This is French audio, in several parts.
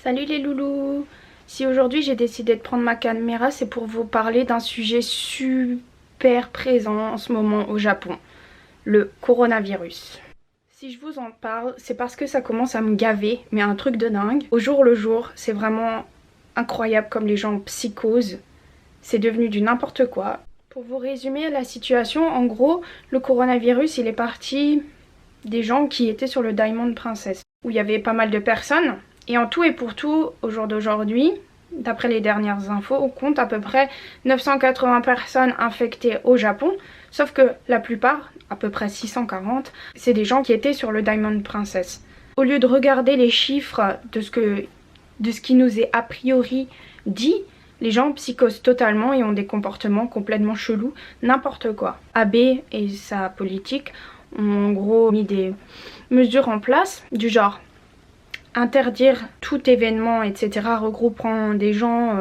Salut les loulous! Si aujourd'hui j'ai décidé de prendre ma caméra, c'est pour vous parler d'un sujet super présent en ce moment au Japon, le coronavirus. Si je vous en parle, c'est parce que ça commence à me gaver, mais un truc de dingue. Au jour le jour, c'est vraiment incroyable comme les gens psychosent. C'est devenu du n'importe quoi. Pour vous résumer la situation, en gros, le coronavirus, il est parti des gens qui étaient sur le Diamond Princess, où il y avait pas mal de personnes. Et en tout et pour tout, au jour d'aujourd'hui, d'après les dernières infos, on compte à peu près 980 personnes infectées au Japon. Sauf que la plupart, à peu près 640, c'est des gens qui étaient sur le Diamond Princess. Au lieu de regarder les chiffres de ce qui nous est a priori dit, les gens psychosent totalement et ont des comportements complètement chelous, n'importe quoi. Abe et sa politique ont en gros mis des mesures en place du genre interdire tout événement, etc. regroupant des gens,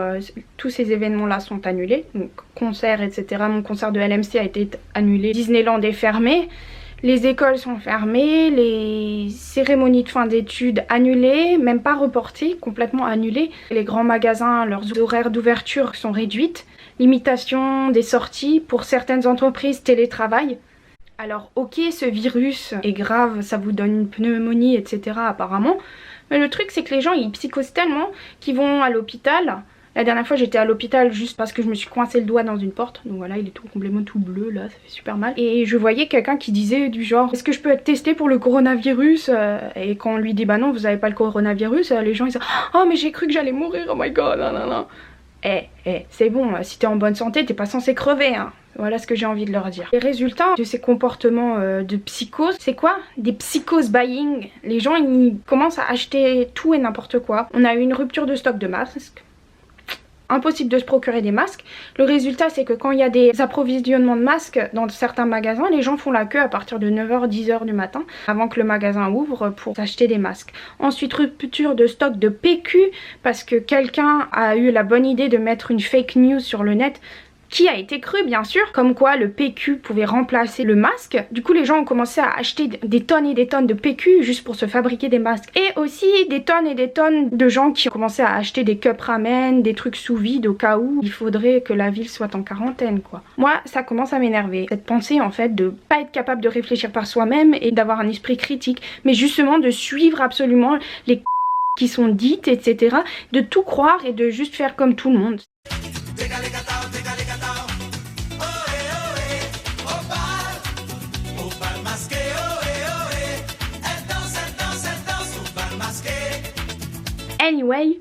tous ces événements-là sont annulés. Donc concerts, etc. Mon concert de LMC a été annulé. Disneyland est fermé. Les écoles sont fermées. Les cérémonies de fin d'études annulées, même pas reportées, complètement annulées. Les grands magasins, leurs horaires d'ouverture sont réduites. Limitation des sorties. Pour certaines entreprises, télétravail. Alors ok, ce virus est grave, ça vous donne une pneumonie, etc. apparemment. Mais le truc c'est que les gens ils psychosent tellement qu'ils vont à l'hôpital. La dernière fois j'étais à l'hôpital juste parce que je me suis coincé le doigt dans une porte. Donc voilà, il est complètement tout bleu là, ça fait super mal. Et je voyais quelqu'un qui disait du genre, est-ce que je peux être testé pour le coronavirus? Et quand on lui dit bah non, vous avez pas le coronavirus, les gens ils disent oh mais j'ai cru que j'allais mourir, oh my god, non non non. C'est bon, si t'es en bonne santé, t'es pas censé crever, hein. Voilà ce que j'ai envie de leur dire. Les résultats de ces comportements de psychose, c'est quoi? Des psychose buying. Les gens, ils commencent à acheter tout et n'importe quoi. On a eu une rupture de stock de masques. Impossible de se procurer des masques. Le résultat c'est que quand il y a des approvisionnements de masques dans certains magasins, les gens font la queue à partir de 9h, 10h du matin avant que le magasin ouvre pour acheter des masques. Ensuite rupture de stock de PQ parce que quelqu'un a eu la bonne idée de mettre une fake news sur le net. Qui a été cru bien sûr, comme quoi le PQ pouvait remplacer le masque. Du coup les gens ont commencé à acheter des tonnes et des tonnes de PQ juste pour se fabriquer des masques. Et aussi des tonnes et des tonnes de gens qui ont commencé à acheter des cups ramen, des trucs sous vide au cas où il faudrait que la ville soit en quarantaine quoi. Moi ça commence à m'énerver, cette pensée en fait de pas être capable de réfléchir par soi-même et d'avoir un esprit critique, mais justement de suivre absolument les qui sont dites, etc. De tout croire et de juste faire comme tout le monde. Anyway,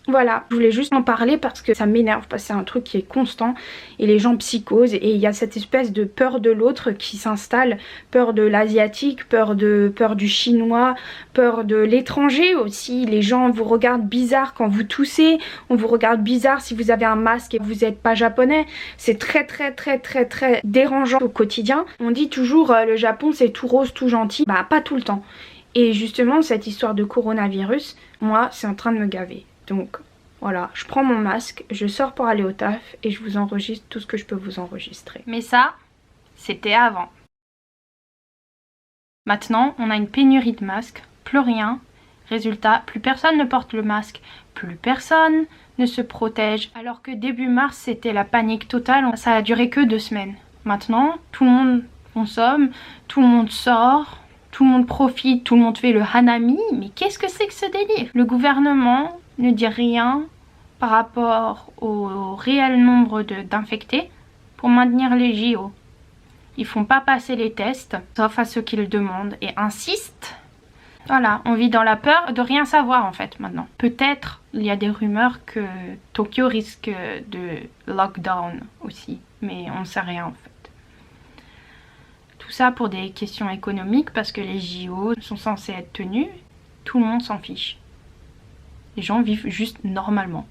voilà, je voulais juste en parler parce que ça m'énerve, parce que c'est un truc qui est constant et les gens psychosent et il y a cette espèce de peur de l'autre qui s'installe, peur de l'asiatique, peur du chinois, peur de l'étranger aussi. Les gens vous regardent bizarre quand vous toussez, on vous regarde bizarre si vous avez un masque et vous n'êtes pas japonais. C'est très dérangeant au quotidien. On dit toujours le Japon c'est tout rose, tout gentil, bah pas tout le temps. Et justement cette histoire de coronavirus, moi c'est en train de me gaver. Donc voilà, je prends mon masque, je sors pour aller au taf et je vous enregistre tout ce que je peux vous enregistrer. Mais ça, c'était avant. Maintenant, on a une pénurie de masques, plus rien. Résultat, plus personne ne porte le masque, plus personne ne se protège. Alors que début mars, c'était la panique totale, ça a duré que 2 semaines. Maintenant, tout le monde consomme, tout le monde sort. Tout le monde profite, tout le monde fait le hanami, mais qu'est-ce que c'est que ce délire? Le gouvernement ne dit rien par rapport au réel nombre d'infectés pour maintenir les JO. Ils font pas passer les tests, sauf à ceux qui le demandent, et insistent. Voilà, on vit dans la peur de rien savoir en fait maintenant. Peut-être il y a des rumeurs que Tokyo risque de lockdown aussi, mais on ne sait rien en fait. Tout ça pour des questions économiques parce que les JO sont censés être tenus, tout le monde s'en fiche. Les gens vivent juste normalement.